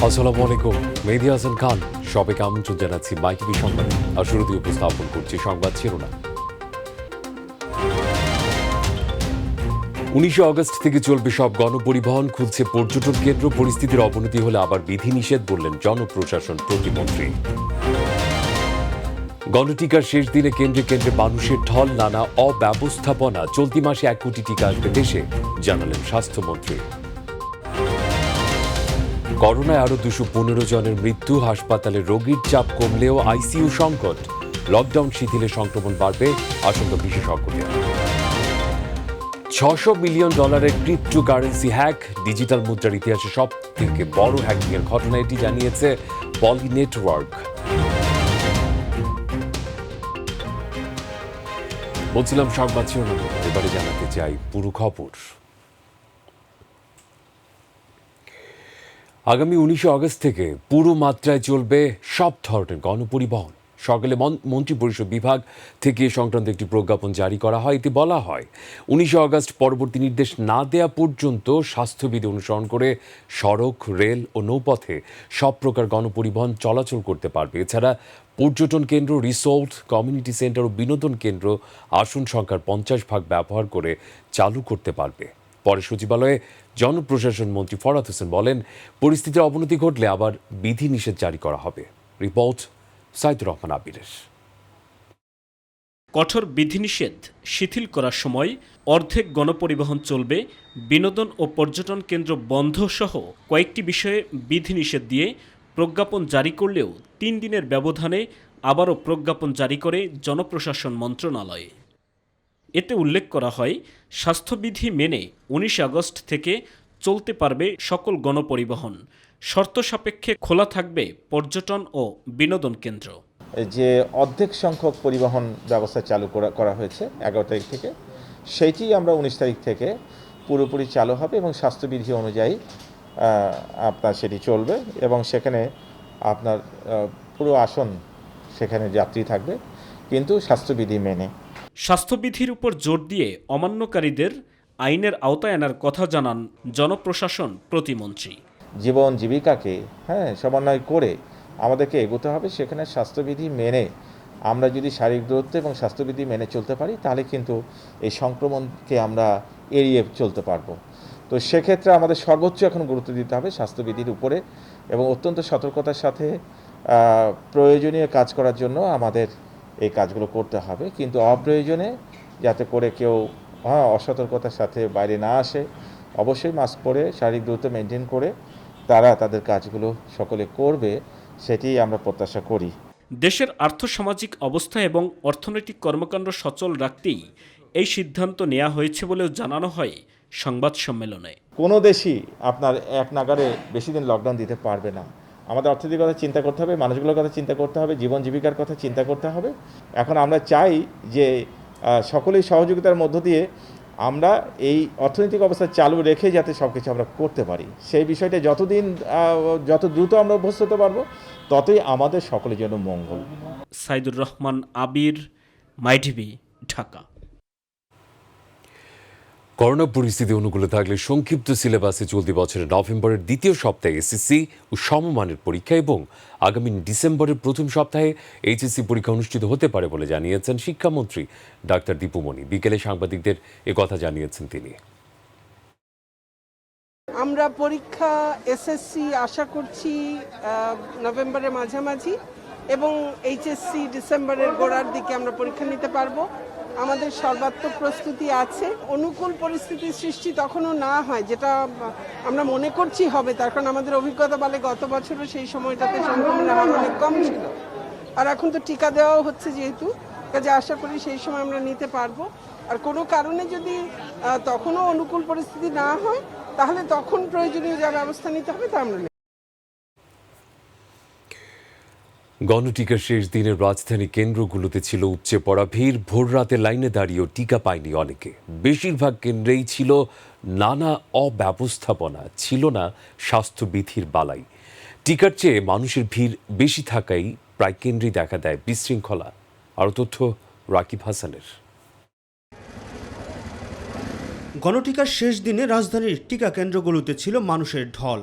আসসালামু আলাইকুম। মেহেদী হাসান খান সবাইকে আমন্ত্রণ জানাচ্ছি মাইটিভি সংবাদে। আর শুরুতে উপস্থাপন করছি সংবাদ শিরোনাম। 19 আগস্ট থেকে চলবে সব গণপরিবহন, খুলছে পর্যটন কেন্দ্র। পরিস্থিতির অবনতি হলে আবার বিধিনিষেধ বললেন জনপ্রশাসন প্রতিমন্ত্রী। গণটিকার শেষ দিনে কেন্দ্রে কেন্দ্রে মানুষের ঢল, নানা অব্যবস্থাপনা। চলতি মাসে 1 কোটি টিকা আসবে দেশে, জানালেন স্বাস্থ্যমন্ত্রী। করোনায় আরো 215 জনের মৃত্যু। হাসপাতালে রোগীর চাপ কমলেও আইসিইউ সংকট। লকডাউন শিথিলে সংক্রমণ বাড়বে, আশঙ্কা বিশেষজ্ঞদের। $600 মিলিয়ন ক্রিপ্টোকারেন্সি হ্যাক। ডিজিটাল মুদ্রার ইতিহাসে সব থেকে বড় হ্যাকিং এর ঘটনা, এটি জানিয়েছে পলি নেটওয়ার্ক। বলছিলাম সংবাদ শিরোনাম, এবারে জানাতে চাই পুরো খবর। আগামী 19 আগস্ট থেকে পুরো মাত্রায় চলবে সব ধরনের গণপরিবহন। সকালে মন্ত্রিপরিষদ বিভাগ থেকে এ সংক্রান্ত একটি প্রজ্ঞাপন জারি করা হয়। এতে বলা হয়, 19 আগস্ট পরবর্তী নির্দেশ না দেয়া পর্যন্ত স্বাস্থ্যবিধি অনুসরণ করে সড়ক, রেল ও নৌপথে সব প্রকার গণপরিবহন চলাচল করতে পারবে। এছাড়া পর্যটন কেন্দ্র, রিসোর্ট, কমিউনিটি সেন্টার ও বিনোদন কেন্দ্র আসন সংখ্যার 50% ব্যবহার করে চালু করতে পারবে। পরে সচিবালয়ে জনপ্রশাসন মন্ত্রী ফরহাদ হোসেন বলেন, পরিস্থিতির অবনতি ঘটলে আবার বিধিনিষেধ জারি করা হবে। রিপোর্ট সাইদুর রহমান আবিরের। কঠোর বিধিনিষেধ শিথিল করার সময় অর্ধেক গণপরিবহন চলবে, বিনোদন ও পর্যটন কেন্দ্র বন্ধ সহ কয়েকটি বিষয়ে বিধিনিষেধ দিয়ে প্রজ্ঞাপন জারি করলেও 3 দিনের ব্যবধানে আবারও প্রজ্ঞাপন জারি করে জনপ্রশাসন মন্ত্রণালয়। এতে উল্লেখ করা হয়, স্বাস্থ্যবিধি মেনে 19 আগস্ট থেকে চলতে পারবে সকল গণপরিবহন। শর্ত সাপেক্ষে খোলা থাকবে পর্যটন ও বিনোদন কেন্দ্র। যে অর্ধেক সংখ্যক পরিবহন ব্যবস্থা চালু করা হয়েছে 11 তারিখ থেকে, সেইটি আমরা 19 তারিখ থেকে পুরোপুরি চালু হবে এবং স্বাস্থ্যবিধি অনুযায়ী আপনার সেটি চলবে এবং সেখানে আপনার পুরো আসন সেখানে যাত্রী থাকবে, কিন্তু স্বাস্থ্যবিধি মেনে। স্বাস্থ্যবিধির উপর জোর দিয়ে অমান্যকারীদের আইনের আওতায় আনার কথা জানান জনপ্রশাসন প্রতিমন্ত্রী। জীবন জীবিকাকে সমন্বয় করে আমাদেরকে এগোতে হবে। সেখানে স্বাস্থ্যবিধি মেনে আমরা যদি শারীরিক দূরত্ব এবং স্বাস্থ্যবিধি মেনে চলতে পারি, তাহলে কিন্তু এই সংক্রমণকে আমরা এড়িয়ে চলতে পারবো। তো সেক্ষেত্রে আমাদের সর্বোচ্চ এখন গুরুত্ব দিতে হবে স্বাস্থ্যবিধির উপরে এবং অত্যন্ত সতর্কতার সাথে প্রয়োজনীয় কাজ করার জন্য আমাদের এই কাজগুলো করতে হবে। কিন্তু অপ্রয়োজনে যাতে করে কেউ অসতর্কতার সাথে বাইরে না আসে, অবশ্যই মাস্ক পরে শারীরিক দূরত্ব মেনটেন করে তারা তাদের কাজগুলো সকলে করবে, সেটি আমরা প্রত্যাশা করি। দেশের আর্থসামাজিক অবস্থা এবং অর্থনৈতিক কর্মকাণ্ড সচল রাখতেই এই সিদ্ধান্ত নেওয়া হয়েছে বলেও জানানো হয় সংবাদ সম্মেলনে। কোনো দেশই আপনার এক নাগারে বেশি দিন লকডাউন দিতে পারবে না। আমাদের অর্থনীতির কথা চিন্তা করতে হবে, মানুষগুলোর কথা চিন্তা করতে হবে, জীবন জীবিকার কথা চিন্তা করতে হবে। এখন আমরা চাই যে সকলেই সহযোগিতার মধ্য দিয়ে আমরা এই অর্থনৈতিক অবস্থা চালু রেখে যাতে সব কিছু আমরা করতে পারি, সেই বিষয়টা যত দ্রুত আমরা অভ্যস্ত হতে পারবো, ততই আমাদের সকলের জন্য মঙ্গল। সাইদুর রহমান আবির, মাইটিভি, ঢাকা। করোনা পরিস্থিতি অনুকূলে থাকলে সংক্ষিপ্ত সিলেবাসে চলতি বছরের নভেম্বরের দ্বিতীয় সপ্তাহে এসএসসি ও সমমানের পরীক্ষা এবং আগামী ডিসেম্বরের প্রথম সপ্তাহে এইচএসসি পরীক্ষা অনুষ্ঠিত হতে পারে বলে জানিয়েছেন শিক্ষামন্ত্রী ডাক্তার দীপু মনি। বিকেলে সাংবাদিকদের একথা জানিয়েছেন তিনি। আমরা পরীক্ষা এসএসসি আশা করছি নভেম্বরের মাঝামাঝি এবং এইচএসসি ডিসেম্বরের গোড়ার দিকে আমরা পরীক্ষা নিতে পারবো। আমাদের সর্বাত্মক প্রস্তুতি আছে। অনুকূল পরিস্থিতির সৃষ্টি তখনও না হয়, যেটা আমরা মনে করছি হবে, তার কারণ আমাদের অভিজ্ঞতা বলে গত বছরও সেই সময়টাতে সংক্রমণের হার অনেক কম ছিল। আর এখন তো টিকা দেওয়াও হচ্ছে যেহেতু, কাজে আশা করি সেই সময় আমরা নিতে পারবো। আর কোনো কারণে যদি তখনও অনুকূল পরিস্থিতি না হয়, তাহলে তখন প্রয়োজনীয় যা ব্যবস্থা নিতে হবে তা আমরা নেব। গণটিকার শেষ দিনের রাজধানী কেন্দ্রগুলোতে ছিল উপচে পড়া ভিড়। ভোর রাতে লাইনে দাঁড়িয়েও টিকা পায়নি অনেকে। বেশিরভাগ কেন্দ্রেই ছিল নানা অব্যবস্থাপনা, ছিল না স্বাস্থ্যবিধির বালাই। টিকার চেয়ে মানুষের ভিড় বেশি থাকায় প্রায় কেন্দ্রেই দেখা দেয় বিশৃঙ্খলা। আরও তথ্য রাকিব হাসানের। গণটিকার শেষ দিনে রাজধানীর টিকা কেন্দ্রগুলোতে ছিল মানুষের ঢল।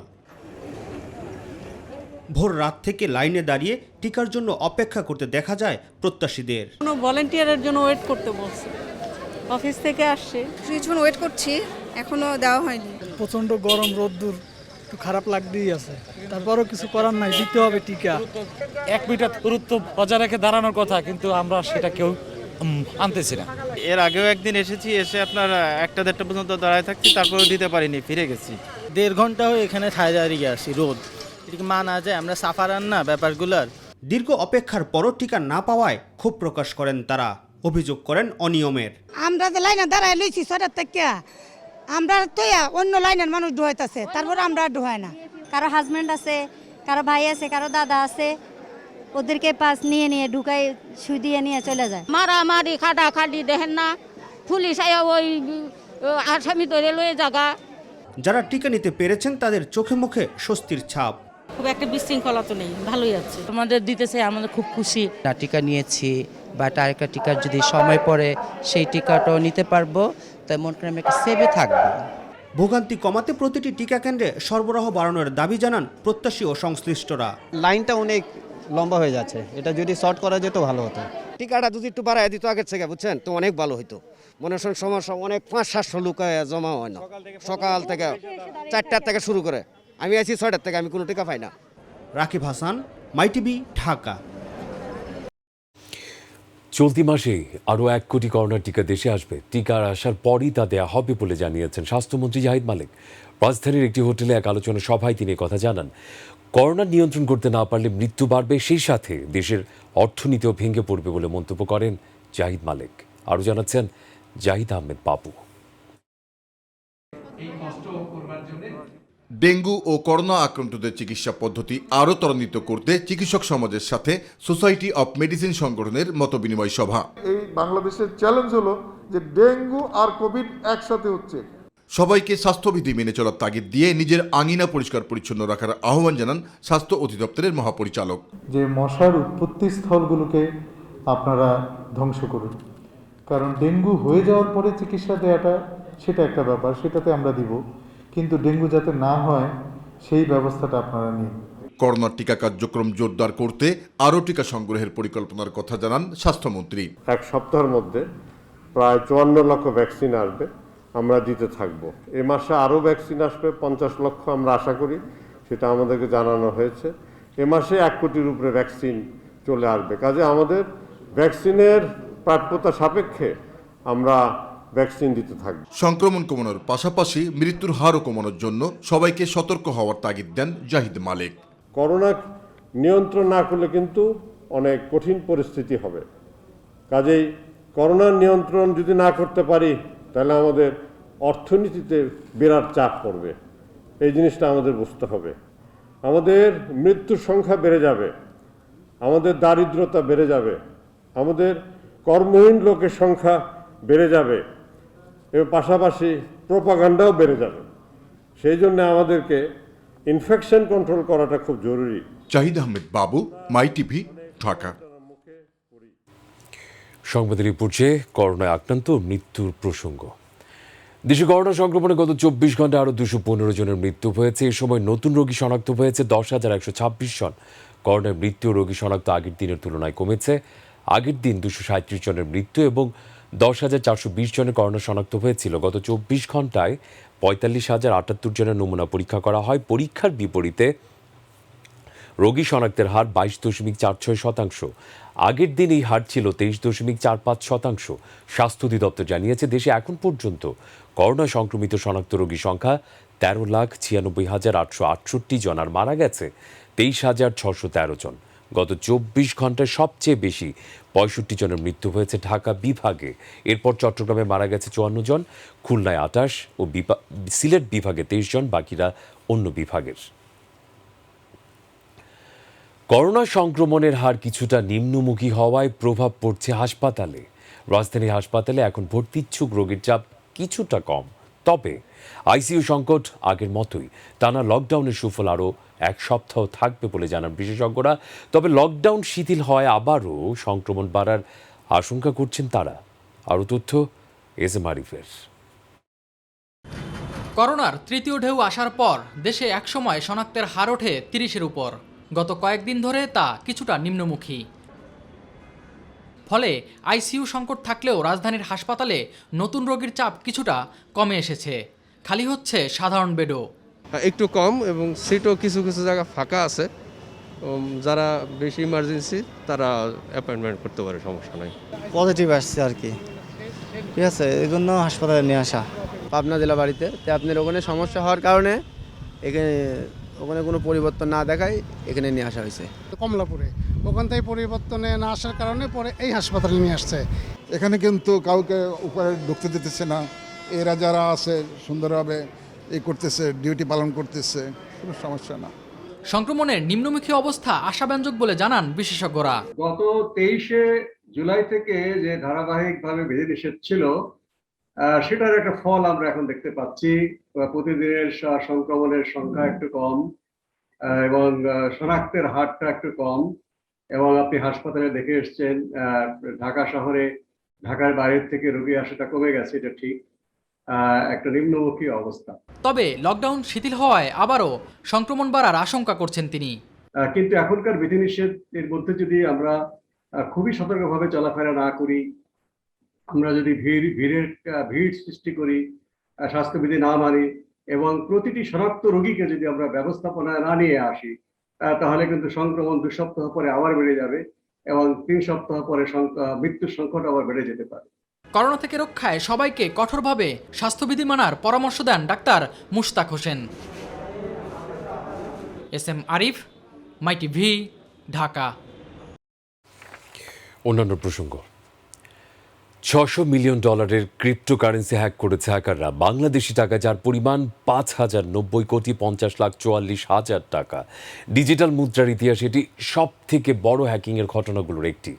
ভোর রাত থেকে লাইনে দাঁড়িয়ে টিকার জন্য অপেক্ষা করতে দেখা যায় প্রত্যাশীদের। কোনো ভলান্টিয়ারের জন্য ওয়েট করতে বলছে, অফিস থেকে আসছে। কিছুক্ষণ ওয়েট করছি, এখনো দেওয়া হয়নি। প্রচণ্ড গরম, রোদ্দুর, একটু খারাপ লাগতেই আছে। তারপরও কিছু করার নাই, দিতে হবে টিকা। 1 মিটার দূরত্ব বজায় রেখে দাঁড়ানোর কথা, কিন্তু আমরা সেটা কেউ আনতেছি না। এর আগেও একদিন এসেছি, এসে আপনার 1টা-1:30 পর্যন্ত দাঁড়ায় থাকছি, তারপরেও দিতে পারিনি, ফিরে গেছি। 1.5 ঘন্টা হয়ে এখানে ঠায় দাঁড়িয়ে আসি, রোদ। এটা কি মানা যায়? আমরা সাফারান না ব্যাপারগুলোর। দীর্ঘ অপেক্ষার পরও টিকা না পাওয়ায় ক্ষোভ প্রকাশ করেন তারা, অভিযোগ করেন অনিয়মের। আমরা যে লাইনে দাঁড়ায় লইছি সরের থেকে, আমরা তো অন্য লাইনের মানুষ ঢুয়াইতেছে, তারপর আমরা ঢুয়াই না। কারো হাজব্যান্ড আছে, কারো ভাই আছে, কারো দাদা আছে, ওদেরকে পাস নিয়ে নিয়ে ঢুকাই সুই দিয়ে নিয়ে চলে যায়। মারামারি খাটাখাটি দেখেন না, পুলিশ ওই আসামি ধরে লয়ে জায়গা। যারা টিকা নিতে পেরেছেন তাদের চোখে মুখে স্বস্তির ছাপ। খুব একটা বিশৃঙ্খলা তো নেই, ভালোই আছে। আমাদের দিতেছে, আমাদের খুব খুশি। টিকা নিয়েছি বা আরেকটা টিকার যদি সময় পড়ে সেই টিকাটাও নিতে পারবো, তাই মন করে আমি একটা সেভে থাকবো। ভোগান্তি কমাতে প্রতিটি টিকা কেন্দ্রে সরবরাহ বাড়ানোর দাবি জানান প্রত্যাশী ও সংশ্লিষ্টরা। লাইনটা অনেক লম্বা হয়ে যাচ্ছে, এটা যদি শর্ট করা যেত ভালো হতো। টিকাটা যদি একটু বাড়ায় দিত আগের থেকে, বুঝছেন, তো অনেক ভালো হতো। মনে হয় সমস্যা অনেক 500-700 লোক জমা হয় না, সকাল থেকে 4টার থেকে শুরু করে। আমি আছি 6টার থেকে, আমি কোনো টিকা পাই না। রাকিব হাসান, মাই টিভি, ঢাকা। চলতি মাসেই আরও 1 কোটি করোনার টিকা দেশে আসবে। টিকা আসার পরই তা দেয়া হবে বলে জানিয়েছেন স্বাস্থ্যমন্ত্রী জাহিদ মালিক। রাজধানীর একটি হোটেলে এক আলোচনা সভায় তিনি কথা জানান। করোনা নিয়ন্ত্রণ করতে না পারলে মৃত্যু বাড়বে, সেই সাথে দেশের অর্থনীতিও ভেঙে পড়বে বলে মন্তব্য করেন জাহিদ মালিক। আরও জানাচ্ছেন জাহিদ আহমেদ বাবু। ডেঙ্গু ও করোনা আক্রান্তদের চিকিৎসা পদ্ধতি আরও ত্বরান্বিত করতে চিকিৎসক সমাজের সাথে সোসাইটি অব মেডিসিন সংগঠনের মতবিনিময় সভা। এই বাংলাদেশের চ্যালেঞ্জ হলো যে ডেঙ্গু আর কোভিড একসাথে হচ্ছে। সবাইকে স্বাস্থ্যবিধি মেনে চলার তাগিদ দিয়ে নিজের আঙিনা পরিষ্কার পরিচ্ছন্ন রাখার আহ্বান জানান স্বাস্থ্য অধিদপ্তরের মহাপরিচালক। যে মশার উৎপত্তি স্থলগুলোকে আপনারা ধ্বংস করুন, কারণ ডেঙ্গু হয়ে যাওয়ার পরে চিকিৎসা দেওয়াটা সেটা একটা ব্যাপার, সেটাতে আমরা দিব, কিন্তু ডেঙ্গু যাতে না হয় সেই ব্যবস্থাটা আপনারা নিন। করোনার টিকা কার্যক্রম জোরদার করতে আরও টিকা সংগ্রহের পরিকল্পনার কথা জানান স্বাস্থ্যমন্ত্রী। 1 সপ্তাহের মধ্যে প্রায় 54 লক্ষ ভ্যাকসিন আসবে, আমরা দিতে থাকব। এ মাসে আরও ভ্যাকসিন আসবে 50 লক্ষ আমরা আশা করি, সেটা আমাদেরকে জানানো হয়েছে। এ মাসে 1 কোটির উপরে ভ্যাকসিন চলে আসবে। কাজে আমাদের ভ্যাকসিনের প্রাপ্যতা সাপেক্ষে আমরা ভ্যাকসিন দিতে থাকব। সংক্রমণ কমানোর পাশাপাশি মৃত্যুর হারও কমানোর জন্য সবাইকে সতর্ক হওয়ার তাগিদ দেন জাহিদ মালিক। করোনা নিয়ন্ত্রণ না করলে কিন্তু অনেক কঠিন পরিস্থিতি হবে। কাজেই করোনার নিয়ন্ত্রণ যদি না করতে পারি, তাহলে আমাদের অর্থনীতিতে বিরাট চাপ পড়বে। এই জিনিসটা আমাদের বুঝতে হবে। আমাদের মৃত্যুর সংখ্যা বেড়ে যাবে, আমাদের দারিদ্রতা বেড়ে যাবে, আমাদের কর্মহীন লোকের সংখ্যা বেড়ে যাবে, এর পাশাপাশি প্রোপাগান্ডাও বেড়ে যাবে। সেই জন্য আমাদেরকে ইনফেকশন কন্ট্রোল করাটা খুব জরুরি। জাহিদ আহমেদ বাবু, মাই টিভি, ঢাকা। সংবাদের রিপোর্টে করোনায় আক্রান্ত মৃত্যুর প্রসঙ্গ। দেশে করোনা সংক্রমণে গত 24 ঘন্টায় আরও 215 জনের মৃত্যু হয়েছে। এ সময় নতুন রোগী শনাক্ত হয়েছে 10,126 জন। করোনায় মৃত্যু রোগী শনাক্ত আগের দিনের তুলনায় কমেছে। আগের দিন 237 জনের মৃত্যু এবং 10,420 জনের করোনা শনাক্ত হয়েছিল। গত 24 ঘন্টায় 45,078 জনের নমুনা পরীক্ষা করা হয়। পরীক্ষার বিপরীতে রোগী শনাক্তের হার 22.46%। আগের দিন এই হার ছিল 23.45%। স্বাস্থ্য অধিদপ্তর জানিয়েছে, দেশে এখন পর্যন্ত করোনা সংক্রমিত শনাক্ত রোগী সংখ্যা 13,96,868 জন, আর মারা গেছে 23,613 জন। গত 24 ঘন্টায় সবচেয়ে বেশি 65 জনের মৃত্যু হয়েছে ঢাকা বিভাগে। এরপর চট্টগ্রামে মারা গেছে 54 জন, খুলনায় 28 ও সিলেট বিভাগে 23 জন, বাকিরা অন্য বিভাগের। করোনা সংক্রমণের হার কিছুটা নিম্নমুখী হওয়ায় প্রভাব পড়ছে হাসপাতালে। রাজধানী হাসপাতালে এখন ভর্তি ইচ্ছুক রোগীর চাপ কিছুটা কম, তবে আইসিইউ সংকট আগের মতোই। টানা লকডাউনের সুফল আরও 1 সপ্তাহ থাকবে বলে জানান বিশেষজ্ঞরা। তবে লকডাউন শিথিল হয় আবারও সংক্রমণ বাড়ার আশঙ্কা করছেন তারা। আরও তথ্য এসএম আরিফের। করোনার তৃতীয় ঢেউ আসার পর দেশে একসময় শনাক্তের হার ওঠে 30-এর উপর। গত কয়েকদিন ধরে তা কিছুটা নিম্নমুখী। ফলে আইসিইউ সংকট থাকলেও রাজধানীর হাসপাতালে নতুন রোগীর চাপ কিছুটা কমে এসেছে। খালি হচ্ছে সাধারণ বেডও। একটু কম এবং সিটও কিছু কিছু জায়গা ফাঁকা আছে। যারা বেশি ইমার্জেন্সি তারা অ্যাপয়েন্টমেন্ট করতে পারে, সমস্যা নাই। পজিটিভ আসছে আর কি, ঠিক আছে, এই জন্য হাসপাতালে নিয়ে আসা। পাবনা জেলা বাড়িতে আপনার ওখানে সমস্যা হওয়ার কারণে ওখানে কোনো পরিবর্তন না দেখায় এখানে নিয়ে আসা হয়েছে। কমলাপুরে ওখান থেকে পরিবর্তনে না আসার কারণে পরে এই হাসপাতালে নিয়ে আসছে। এখানে কিন্তু কাউকে উপরে ঢুকতে দিতেছে না। এরা যারা আছে সুন্দরভাবে করতেছে, ডিউটি পালন করতেছে, কোনো সমস্যা না। সংক্রমণের নিম্নমুখী অবস্থা আশাব্যঞ্জক বলে জানান বিশেষজ্ঞরা। গত 23শে জুলাই থেকে যে ধারাবাহিকভাবে বিধিনিষেধ ছিল, সেটার একটা ফল আমরা এখন দেখতে পাচ্ছি। প্রতিদিনের সংক্রমণের সংখ্যা একটু কম এবং শনাক্তের হারটা একটু কম, এবং আপনি হাসপাতালে দেখে এসছেন ঢাকা শহরে ঢাকার বাইরের থেকে রোগী আসাটা কমে গেছে, এটা ঠিক, একটা নিম্নমুখী অবস্থা। তবে লকডাউন শিথিল হওয়ায় আবারও সংক্রমণ বাড়ার আশঙ্কা করছেন তিনি। কিন্তু এখনকার বিধিনিষেধ এর মধ্যে যদি আমরা খুবই সতর্কভাবে চলাফেরা না করি, আমরা যদি ভিড় সৃষ্টি করি, স্বাস্থ্যবিধি না মানি এবং প্রতিটি শনাক্ত রোগীকে যদি আমরা ব্যবস্থাপনায় না নিয়ে আসি, তাহলে কিন্তু সংক্রমণ 2 সপ্তাহ পরে আবার বেড়ে যাবে এবং 3 সপ্তাহ পরে মৃত্যুর সংখ্যাটা আবার বেড়ে যেতে পারে। করোনা থেকে রক্ষায় সবাইকে কঠোরভাবে স্বাস্থ্যবিধি মানার পরামর্শ দেন ডাক্তার মুশতাক হোসেন। SM আরিফ, মাই টিভি, ঢাকা। অন্যান্য প্রসঙ্গ, $600 মিলিয়ন ক্রিপ্টোকারেন্সি হ্যাক করেছে হ্যাকাররা। বাংলাদেশি টাকা যার পরিমাণ 5,090,44,40,000 টাকা। ডিজিটাল মুদ্রার ইতিহাসে এটি সব থেকে বড় হ্যাকিংয়ের ঘটনাগুলোর একটি।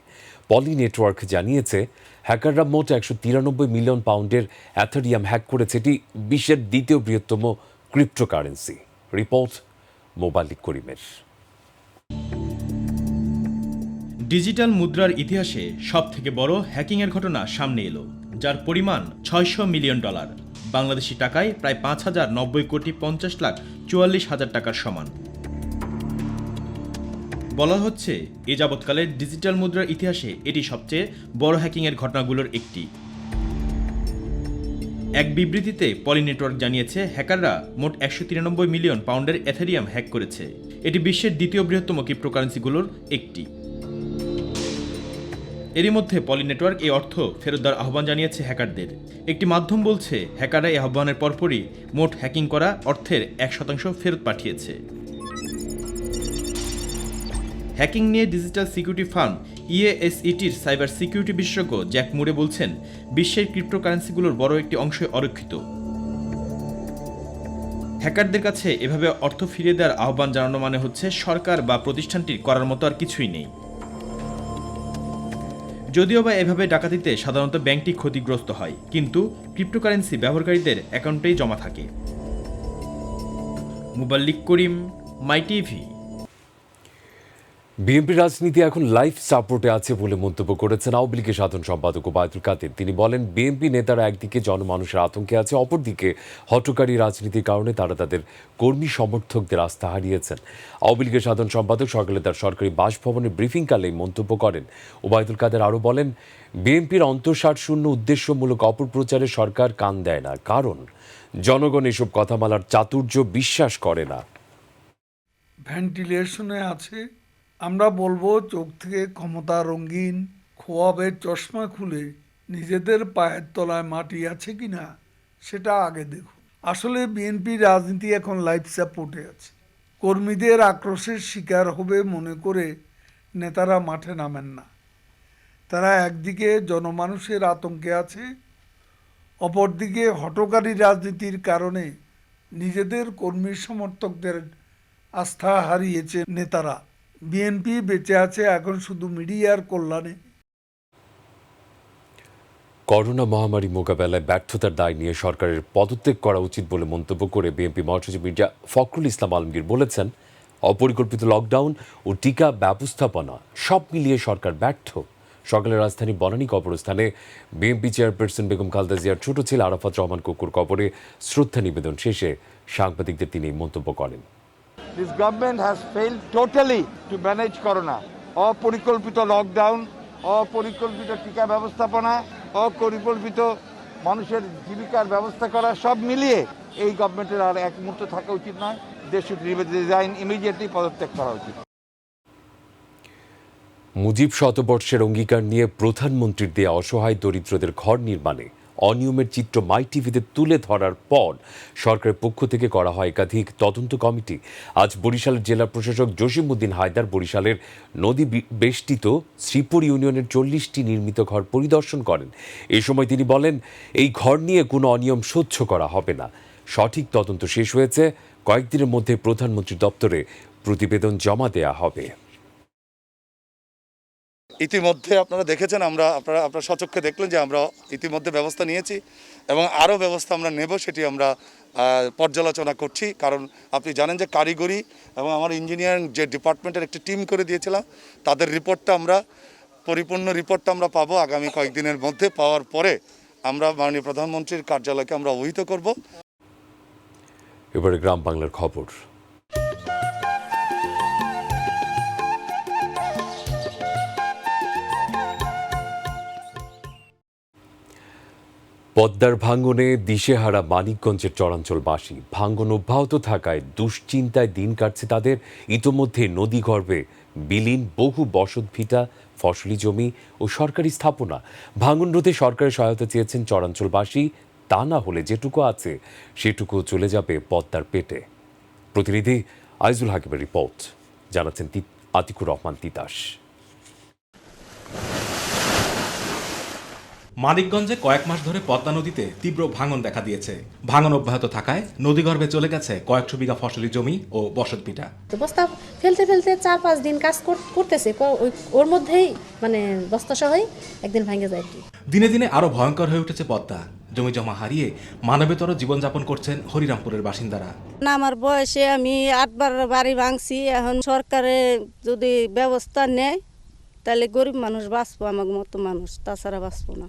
পলি নেটওয়ার্ক জানিয়েছে হ্যাকাররা মোট 193 মিলিয়ন পাউন্ডের অ্যাথেরিয়াম হ্যাক করেছে। এটি বিশ্বের দ্বিতীয় বৃহত্তম ক্রিপ্টোকারেন্সি। রিপোর্ট মোবাল্লিক করিমের। ডিজিটাল মুদ্রার ইতিহাসে সবথেকে বড় হ্যাকিংয়ের ঘটনা সামনে এলো, যার পরিমাণ $600 মিলিয়ন, বাংলাদেশি টাকায় প্রায় 5,090,50,44,000 টাকার সমান। বলা হচ্ছে এ যাবৎকালের ডিজিটাল মুদ্রার ইতিহাসে এটি সবচেয়ে বড় হ্যাকিংয়ের ঘটনাগুলোর একটি। এক বিবৃতিতে পলি নেটওয়ার্ক জানিয়েছে হ্যাকাররা মোট 193 মিলিয়ন পাউন্ডের এথেরিয়াম হ্যাক করেছে। এটি বিশ্বের দ্বিতীয় বৃহত্তম ক্রিপ্টোকারেন্সিগুলোর একটি। এরই মধ্যে পলি নেটওয়ার্ক এই অর্থ ফেরত দেওয়ার আহ্বান জানিয়েছে হ্যাকারদের। একটি মাধ্যম বলছে হ্যাকাররা এই আহ্বানের পরপরই মোট হ্যাকিং করা অর্থের 1% ফেরত পাঠিয়েছে। হ্যাকিং নিয়ে ডিজিটাল সিকিউরিটি ফার্ম EASETর সাইবার সিকিউরিটি বিশেষজ্ঞ জ্যাক মুরে বলছেন, বিশ্বের ক্রিপ্টোকারেন্সিগুলোর বড় একটি অংশ অরক্ষিত। হ্যাকারদের কাছে এভাবে অর্থ ফিরিয়ে দেওয়ার আহ্বান জানানো মানে হচ্ছে সরকার বা প্রতিষ্ঠানটির করার মতো আর কিছুই নেই। যদিও বা এভাবে ডাকাতিতে সাধারণত ব্যাংকটি ক্ষতিগ্রস্ত হয়, কিন্তু ক্রিপ্টোকারেন্সি ব্যবহারকারীদের অ্যাকাউন্টেই জমা থাকে। মুবাল্লিক করিম, মাই টিভি। বিএনপি রাজনীতি এখন লাইফ সাপোর্টে আছে বলে মন্তব্য করেছেন আওয়ামী লীগের সাধারণ সম্পাদক ওবায়দুল কাদের। তিনি বলেন, বিএনপি নেতারা একদিকে জনমানুষের আতঙ্কে আছে, অপরদিকে হঠকারী রাজনীতির কারণে তারা তাদের কর্মী সমর্থকদের আস্থা হারিয়েছেন। আওয়ামী লীগের সাধারণ সম্পাদক সকালে তার সরকারি বাসভবনে ব্রিফিংকালে মন্তব্য করেন। ওবায়দুল কাদের আরও বলেন, বিএনপির অন্তঃসারশূন্য উদ্দেশ্যমূলক অপপ্রচারে সরকার কান দেয় না, কারণ জনগণ এসব কথামালার চাতুর্য বিশ্বাস করে না। ভেন্টিলেশনে আছে, আমরা বলবো চোখ থেকে ক্ষমতা রঙিন খোয়াবের চশমা খুলে নিজেদের পায়ের তলায় মাটি আছে কিনা সেটা আগে দেখুন। আসলে বিএনপি রাজনীতি এখন লাইফ সাপোর্টে আছে। কর্মীদের আক্রোশের শিকার হবে মনে করে নেতারা মাঠে নামেন না। তারা একদিকে জনমানুষের আতঙ্কে আছে, অপরদিকে হঠকারী রাজনীতির কারণে নিজেদের কর্মী সমর্থকদের আস্থা হারিয়েছে নেতারা। বিএনপি বেঁচে আছে এখন শুধু মিডিয়ার কল্যাণে। করোনা মহামারী মোকাবেলায় ব্যর্থতার দায় নিয়ে সরকারের পদত্যাগ করা উচিত বলে মন্তব্য করে বিএনপি মহাসচিব মির্জা ফখরুল ইসলাম আলমগীর বলেছেন, অপরিকল্পিত লকডাউন ও টিকা ব্যবস্থাপনা সব মিলিয়ে সরকার ব্যর্থ। সকালে রাজধানী বনানী কবরস্থানে বিএনপি চেয়ারপারসন বেগম খালেদা জিয়ার ছোট ছেলে আরাফাত রহমান কুকুর কবরে শ্রদ্ধা নিবেদন শেষে সাংবাদিকদের তিনি মন্তব্য করেন। This government has failed totally to manage corona. অপরিকল্পিত লকডাউন, অপরিকল্পিত টিকা ব্যবস্থাপনা, অপরিকল্পিত মানুষের জীবিকার ব্যবস্থা করা, সব মিলিয়ে এই গভর্নমেন্টের আর এক মুহূর্ত থাকা উচিত নয়। দে শুড রিজাইন ইমিডিয়েটলি, পদত্যাগ করা উচিত। মুজিব শতবর্ষের অঙ্গীকার নিয়ে প্রধানমন্ত্রীর দেয়া অসহায় দরিদ্রদের ঘর নির্মাণে অনিয়মের চিত্র মাই টিভিতে তুলে ধরার পর সরকারের পক্ষ থেকে করা হয় একাধিক তদন্ত কমিটি। আজ বরিশালের জেলা প্রশাসক জসিমউদ্দিন হায়দার বরিশালের নদী বেষ্টিত শ্রীপুর ইউনিয়নের 40টি নির্মিত ঘর পরিদর্শন করেন। এ সময় তিনি বলেন, এই ঘর নিয়ে কোনো অনিয়ম সহ্য করা হবে না। সঠিক তদন্ত শেষ হয়েছে, কয়েকদিনের মধ্যে প্রধানমন্ত্রীর দপ্তরে প্রতিবেদন জমা দেয়া হবে। ইতিমধ্যে আপনারা দেখেছেন, আপনারা সচক্ষে দেখলেন যে আমরা ইতিমধ্যে ব্যবস্থা নিয়েছি এবং আরও ব্যবস্থা আমরা নেব, সেটি আমরা পর্যালোচনা করছি। কারণ আপনি জানেন যে কারিগরি এবং আমার ইঞ্জিনিয়ারিং যে ডিপার্টমেন্টের একটি টিম করে দিয়েছিলাম, তাদের পরিপূর্ণ রিপোর্টটা আমরা পাবো আগামী কয়েকদিনের মধ্যে। পাওয়ার পরে আমরা মাননীয় প্রধানমন্ত্রীর কার্যালয়কে আমরা অবহিত করব। এবারে গ্রাম বাংলার খবর। পদ্মার ভাঙনে দিশেহারা মানিকগঞ্জের চরাঞ্চলবাসী। ভাঙন অব্যাহত থাকায় দুশ্চিন্তায় দিন কাটছে তাদের। ইতোমধ্যে নদীগর্ভে বিলীন বহু বসতভিটা, ফসলি জমি ও সরকারি স্থাপনা। ভাঙন রোধে সরকারের সহায়তা চেয়েছেন চরাঞ্চলবাসী। তা না হলে যেটুকু আছে সেটুকু চলে যাবে পদ্মার পেটে। প্রতিনিধি আইজুল হাকিমের রিপোর্ট, জানাচ্ছেন আতিকুর রহমান তিতাস। মানিকগঞ্জে কয়েক মাস ধরে পদ্মা নদীতে তীব্র ভাঙন দেখা দিয়েছে। ভাঙন অব্যাহত থাকায় নদীগর্ভে চলে গেছে কয়েকশো বিঘা ফসলি জমি ও বসতভিটা। বস্তা ফেলতে 4-5 দিন কাজ করতেছে, ওর মধ্যেই মানে বস্তা সহই একদিন ভেঙে যায়। দিনে দিনে আরো ভয়ঙ্কর হয়ে উঠেছে পদ্মা। জমি জমা হারিয়ে মানবেতর জীবনযাপন করছেন হরিরামপুরের বাসিন্দারা। আমার বয়সে আমি 8বার বাড়ি ভাঙছি। এখন সরকারে যদি ব্যবস্থা নেয় তাহলে গরিব মানুষ বাঁচবো, আমার মতো মানুষ, তাছাড়া বাঁচবো না।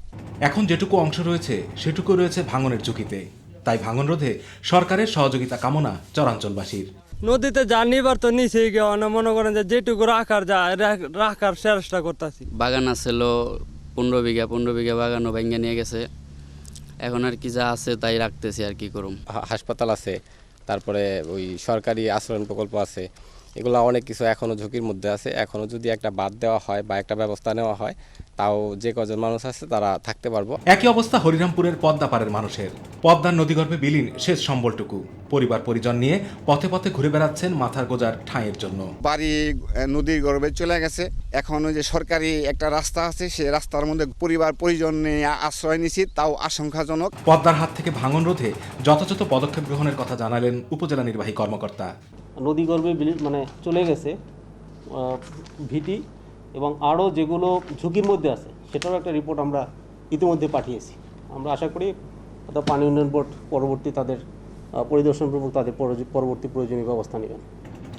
এখন যেটুকু অংশ রয়েছে সেটুকু রয়েছে ভাঙনের ঝুঁকিতে। তাই ভাঙন রোধে সরকারের সহযোগিতা কামনা চরাঞ্চলবাসীর। নদীতে জানিবার তো নিচে গিয়ে মনে করেন যে যেটুকু রাখার চেষ্টা করতেছি। বাগান আছিল 15 বিঘা বাগানও ভেঙে নিয়ে গেছে। এখন আর কি যা আছে তাই রাখতেছি, আর কি করুম। হাসপাতাল আছে, তারপরে ওই সরকারি আশ্রয়ণ প্রকল্প আছে, এগুলো অনেক কিছু এখনও ঝুঁকির মধ্যে আছে। এখনও যদি একটা বাদ দেওয়া হয় বা একটা ব্যবস্থা নেওয়া হয়, তাও যে কজন মানুষ আছে তারা থাকতে পারবো। একই অবস্থা হরিরামপুরের পদ্মাপাড়ের মানুষের। পদ্মার নদীগর্ভে বিলীন শেষ সম্বলটুকু। পরিবার পরিজন নিয়ে পথে পথে ঘুরে বেড়াচ্ছেন মাথার গোজার ঠাঁইয়ের জন্য। বাড়ি নদীর গর্ভে চলে গেছে। এখন যে সরকারি একটা রাস্তা আছে, সে রাস্তার মধ্যে পরিবার পরিজন নিয়ে আশ্রয় নিছি, তাও আশঙ্কাজনক। পদ্মার হাত থেকে ভাঙন রোধে যথাযথ পদক্ষেপ গ্রহণের কথা জানালেন উপজেলা নির্বাহী কর্মকর্তা। নদীগর্ভে মানে চলে গেছে ভিটি এবং আরও যেগুলো ঝুঁকির মধ্যে আছে সেটারও একটা রিপোর্ট আমরা ইতিমধ্যে পাঠিয়েছি। আমরা আশা করি পানি উন্নয়ন বোর্ড পরবর্তী তাদের পরিদর্শনপূর্বক তাদের পরবর্তী প্রয়োজনীয় ব্যবস্থা নেবেন।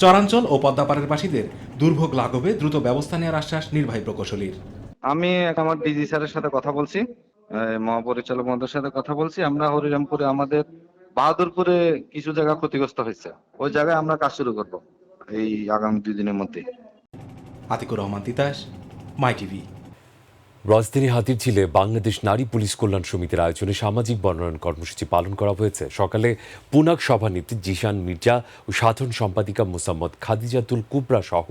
চরাঞ্চল ও পদ্মাপাড়ের বাসীদের দুর্ভোগ লাঘবে দ্রুত ব্যবস্থা নেওয়ার আশ্বাস নির্বাহী প্রকৌশলীর। আমি আমার ডিজি স্যারের সাথে কথা বলছি, মহাপরিচালক মহোদয়ের সাথে কথা বলছি। আমরা হরিরামপুরে আমাদের বাহাদুরপুরে কিছু জায়গা ক্ষতিগ্রস্ত হয়েছে, ওই জায়গায় আমরা কাজ শুরু করব এই আগামী 2 দিনের মধ্যে। আতিকুর রহমান তিতাস, মাই টিভি। রাজধানী হাতিরঝিলে বাংলাদেশ নারী পুলিশ কল্যাণ সমিতির আয়োজনে সামাজিক বনায়ন কর্মসূচি পালন করা হয়েছে। সকালে পুনাক সভানেত্রী জিশান মির্জা ও সাধারণ সম্পাদিকা মোসাম্মদ খাদিজাতুল কুবরা সহ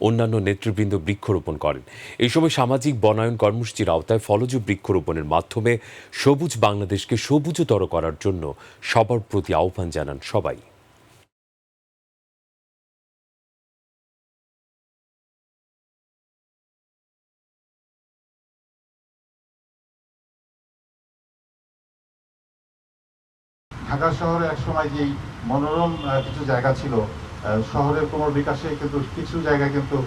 অন্যান্য নেতৃবৃন্দ বৃক্ষরোপণ করেন। এই সময় সামাজিক বনায়ন কর্মসূচির আওতায় ফলজ বৃক্ষরোপণের মাধ্যমে সবুজ বাংলাদেশকে সবুজতর করার জন্য সবার প্রতি আহ্বান জানান সবাই। ঢাকা শহরে একসময় যেই মনোরম কিছু জায়গা ছিল, শহরের ক্রমবিকাশে কিন্তু কিছু জায়গা কিন্তু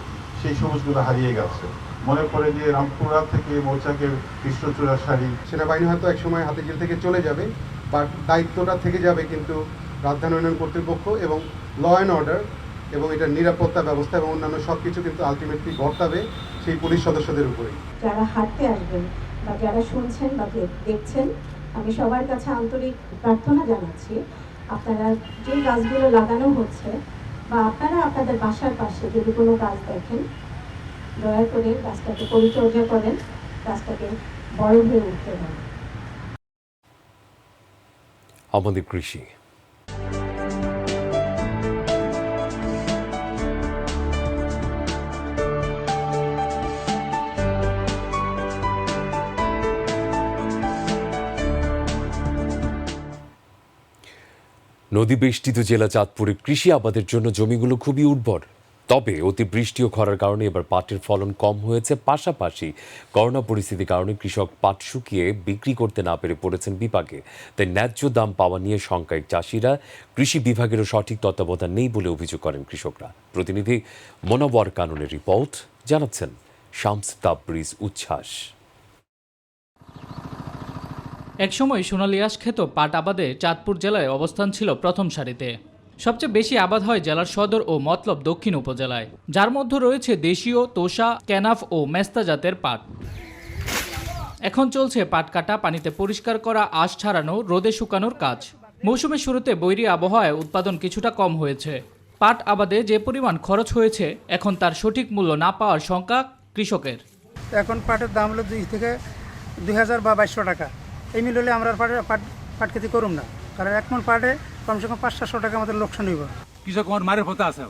সেই সবুজগুলো হারিয়ে গেছে। মনে পড়ে যে রামপুরা থেকে মৌচাকের কৃষ্ণচূড়া শাড়ি, সেনাবাহিনী হয়তো একসময় হাতিঝিল থেকে চলে যাবে, বাট দায়িত্বটা থেকে যাবে কিন্তু রাজধানী উন্নয়ন কর্তৃপক্ষ এবং ল অ্যান্ড অর্ডার এবং এটার নিরাপত্তা ব্যবস্থা এবং অন্যান্য সব কিছু কিন্তু আলটিমেটলি বর্তাবে সেই পুলিশ সদস্যদের উপরেই। যারা হাঁটতে আসবেন বা যারা শুনছেন বা দেখছেন, আমি সবার কাছে আন্তরিক প্রার্থনা জানাচ্ছি, আপনারা যে গাছগুলো লাগানো হচ্ছে বা আপনারা আপনাদের বাসার পাশে যদি কোনো গাছ দেখেন, দয়া করে গাছটাকে পরিচর্যা করেন, গাছটাকে বড় হয়ে উঠতে দেন। আমাদের কৃষি নদী বেষ্টিত জেলা চাঁদপুরের কৃষি আবাদের জন্য জমিগুলো খুবই উর্বর। তবে অতিবৃষ্টি ও খরার কারণে এবার পাটের ফলন কম হয়েছে। পাশাপাশি করোনা পরিস্থিতির কারণে কৃষক পাট শুকিয়ে বিক্রি করতে না পেরে পড়েছেন বিপাকে। তাই ন্যায্য দাম পাওয়া নিয়ে শঙ্কায় চাষিরা। কৃষি বিভাগেরও সঠিক তত্ত্বাবধান নেই বলে অভিযোগ করেন কৃষকরা। প্রতিনিধি মনোবর কাননের রিপোর্ট, জানাচ্ছেন শামস তাবরিজ উচ্ছ্বাস। একসময় সোনালী আঁশ খ্যাত পাট আবাদে চাঁদপুর জেলায় অবস্থান ছিল প্রথম সারিতে। সবচেয়ে বেশি আবাদ হয় জেলার সদর ও মতলব দক্ষিণ উপজেলায়, যার মধ্যে রয়েছে দেশীয়, তোষা, ক্যানাফ ও মেস্তা জাতের পাট। এখন চলছে পাট কাটা, পানিতে পরিষ্কার করা, আঁশ ছাড়ানো, রোদে শুকানোর কাজ। মৌসুমের শুরুতে বৈরী আবহাওয়ায় উৎপাদন কিছুটা কম হয়েছে। পাট আবাদে যে পরিমাণ খরচ হয়েছে, এখন তার সঠিক মূল্য না পাওয়ার শঙ্কা কৃষকের। এখন পাটের দাম হলো 2 থেকে 2000 বা 2200 টাকা। এই মিল হলে আমরা পাট খেতে করুম না, কারণ এক মন পাটে কমসে কম 500-700 টাকা আমাদের লোকসান হইব। কৃষক মারের পথে আছে,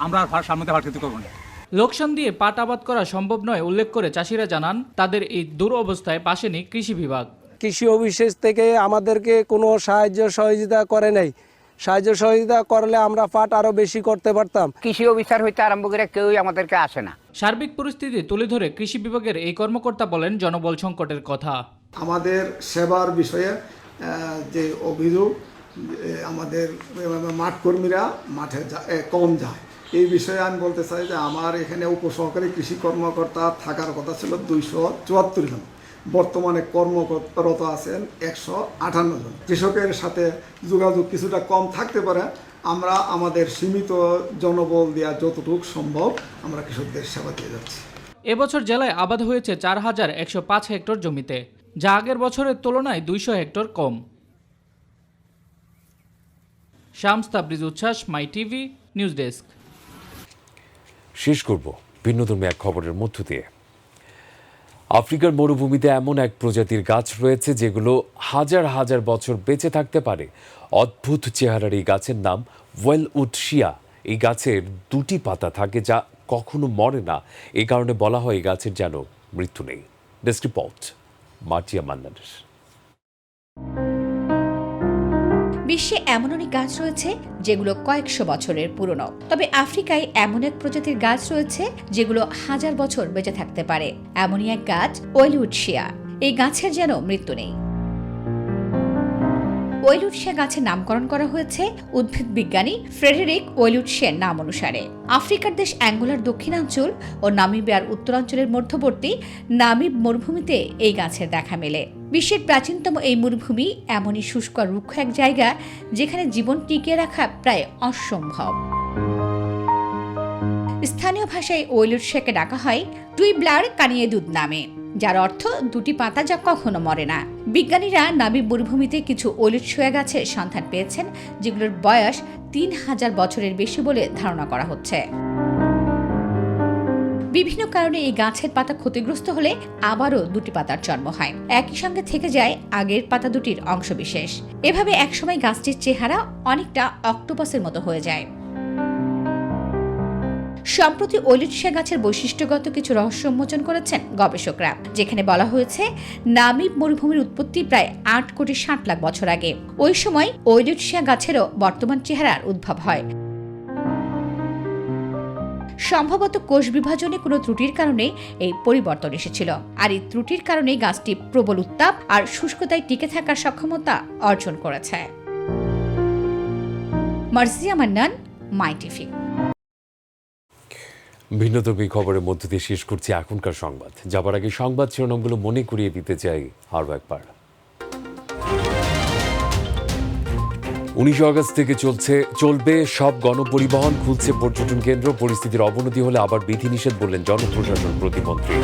আমরা আর সামনে পাট খেতে করবো না। লোকসান দিয়ে পাট আবাদ করা সম্ভব নয় উল্লেখ করে চাষিরা জানান, তাদের এই দুরবস্থায় পাশে নেই কৃষি বিভাগ। কৃষি অফিস থেকে আমাদেরকে কোনো সাহায্য সহযোগিতা করে নাই। সাহায্য সহযোগিতা করলে আমরা পাট আরো বেশি করতে পারতাম। কৃষি অফিসার হইতে আরম্ভ করে কেউই আমাদেরকে আসে না। সার্বিক পরিস্থিতি তুলে ধরে কৃষি বিভাগের এই কর্মকর্তা বলেন জনবল সংকটের কথা। আমাদের সেবার বিষয়ে যে অভিযোগ, আমাদের মাঠ কর্মীরা মাঠে কম যায়, এই বিষয়ে আমি বলতে চাই যে আমার এখানে উপসহকারী কৃষি কর্মকর্তা থাকার কথা ছিল 274 জন, বর্তমানে কর্মরত আছেন 158 জন। কৃষকের সাথে যোগাযোগ কিছুটা কম থাকতে পারে, আমরা আমাদের সীমিত জনবল দেওয়া যতটুকু সম্ভব আমরা কৃষকদের সেবা দিয়ে যাচ্ছি। এবছর জেলায় আবাদ হয়েছে 4105 হেক্টর জমিতে, যা আগের বছরের তুলনায় 200 হেক্টর কম। শামস তাবরিজ উচ্ছ্বাস, মাই টিভি, নিউজ ডেস্ক। শেষ করব ভিন্নধর্মী এক খবরের মধ্য দিয়ে। আফ্রিকার মরুভূমিতে এমন এক প্রজাতির গাছ রয়েছে যেগুলো হাজার হাজার বছর বেঁচে থাকতে পারে। অদ্ভুত চেহারার এই গাছের নাম ওয়েলউডশিয়া। এই গাছের 2টি পাতা থাকে যা কখনো মরে না। এই কারণে বলা হয় এই গাছের যেন মৃত্যু নেই। ডেস্ক রিপোর্ট, মার্জিয়া মান্নানের। বিশ্বে এমন অনেক গাছ রয়েছে যেগুলো কয়েকশো বছরের পুরনো, তবে আফ্রিকায় এমন এক প্রজাতির গাছ রয়েছে যেগুলো হাজার বছর বেঁচে থাকতে পারে। এমনই এক গাছ ওয়েলউডশিয়া। এই গাছের যেন মৃত্যু নেই। ওয়েলউডশিয়া গাছের নামকরণ করা হয়েছে উদ্ভিদ বিজ্ঞানী ফ্রেডেরিক ওয়েলউডশিয়ার নাম অনুসারে। আফ্রিকার দেশ অ্যাঙ্গোলার দক্ষিণাঞ্চল ও নামিবিয়ার উত্তরাঞ্চলের মধ্যবর্তী নামিব মরুভূমিতে এই গাছের দেখা মেলে। বিশ্বের প্রাচীনতম এই মরুভূমি এমনই শুষ্ক আর রুক্ষ এক জায়গা যেখানে জীবন টিকিয়ে রাখা প্রায় অসম্ভব। স্থানীয় ভাষায় ওয়েলউডশিয়াকে ডাকা হয় টুইব্লার কানিয়েদুদ নামে, যার অর্থ 2টি পাতা যা কখনো মরে না। বিজ্ঞানীরা নামিব মরুভূমিতে কিছু ওয়েলউডশিয়া গাছের সন্ধান পেয়েছেন যেগুলোর বয়স 3000 বছরের বেশি বলে ধারণা করা হচ্ছে। বিভিন্ন কারণে এই গাছের পাতা ক্ষতিগ্রস্ত হলে আবারও 2টি পাতার জন্ম হয়, একই সঙ্গে থেকে যায় আগের পাতা দুটির অংশবিশেষ। এভাবে একসময় গাছটির চেহারা অনেকটা অক্টোপাসের মতো হয়ে যায়। সম্প্রতি ওয়েলউডশিয়া গাছের বৈশিষ্ট্যগত কিছু রহস্য উন্মোচন করেছেন গবেষকরা, যেখানে বলা হয়েছে নামিব মরুভূমির উৎপত্তি প্রায় 8,60,00,000 বছর আগে। ওই সময় ওয়েলউডশিয়া গাছেরও বর্তমান চেহারার উদ্ভব হয়। সম্ভবত কোষ বিভাজনে কোনো ত্রুটির কারণে এই পরিবর্তন এসেছিল, আর এই ত্রুটির কারণে গাছটি প্রবল উত্তাপ আর শুষ্কতায় টিকে থাকার সক্ষমতা অর্জন করেছে। মার্জিয়া মান্নান, মাই টিভি। ভিন্নধর্মী খবরের মধ্য দিয়ে শেষ করছি এখনকার সংবাদ। যাবার আগে সংবাদ শিরোনামগুলো মনে করিয়ে দিতে চাই আরও একবার। 19 আগস্ট থেকে চলবে সব গণপরিবহন, খুলছে পর্যটন কেন্দ্র। পরিস্থিতির অবনতি হলে আবার বিধিনিষেধ বললেন জনপ্রশাসন প্রতিমন্ত্রী।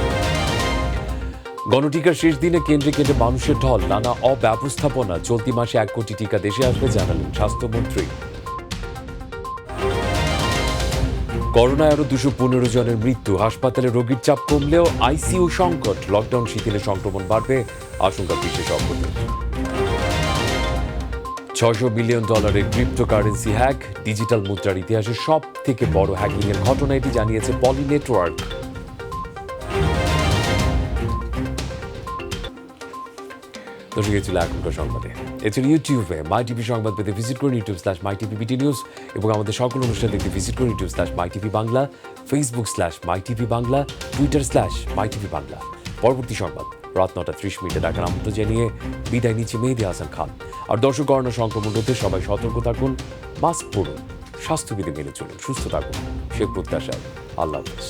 গণটিকার শেষ দিনে কেন্দ্রে কেন্দ্রে মানুষের ঢল, নানা অব্যবস্থাপনা। চলতি মাসে 1 কোটি টিকা দেশে আসবে জানালেন স্বাস্থ্যমন্ত্রী। করোনায় আরও 215 জনের মৃত্যু, হাসপাতালে রোগীর চাপ কমলেও আইসিইউ সংকট, লকডাউন শিথিলে সংক্রমণ বাড়বে আশঙ্কা বিশেষজ্ঞদের। $600 বিলিয়ন ক্রিপ্টোকারেন্সি হ্যাক, ডিজিটাল মুদ্রার ইতিহাসে সব থেকে বড় হ্যাকিংয়ের ঘটনা, এটি জানিয়েছে পলি নেটওয়ার্ক। দর্শক ছিল এখনকার সংবাদে। এছাড়া ইউটিউবে মাই টিভি সংবাদ পেতে ভিজিট করুন youtube/mytvbt নিউজ এবং আমাদের সকল অনুষ্ঠান দেখতে ভিজিট করুন youtube/mytv Bangla, facebook/mytv Bangla, twitter/mytv Bangla. পরবর্তী সংবাদ রাত 9:30 দেখার আমন্ত্রণ জানিয়ে বিদায় নিচ্ছে মেহেদী হাসান খান। আর দর্শক, করোনা সংক্রমণ রোধে সবাই সতর্ক থাকুন, মাস্ক পরুন, স্বাস্থ্যবিধি মেনে চলুন, সুস্থ থাকুন, সে প্রত্যাশায় আল্লাহ হাফেজ।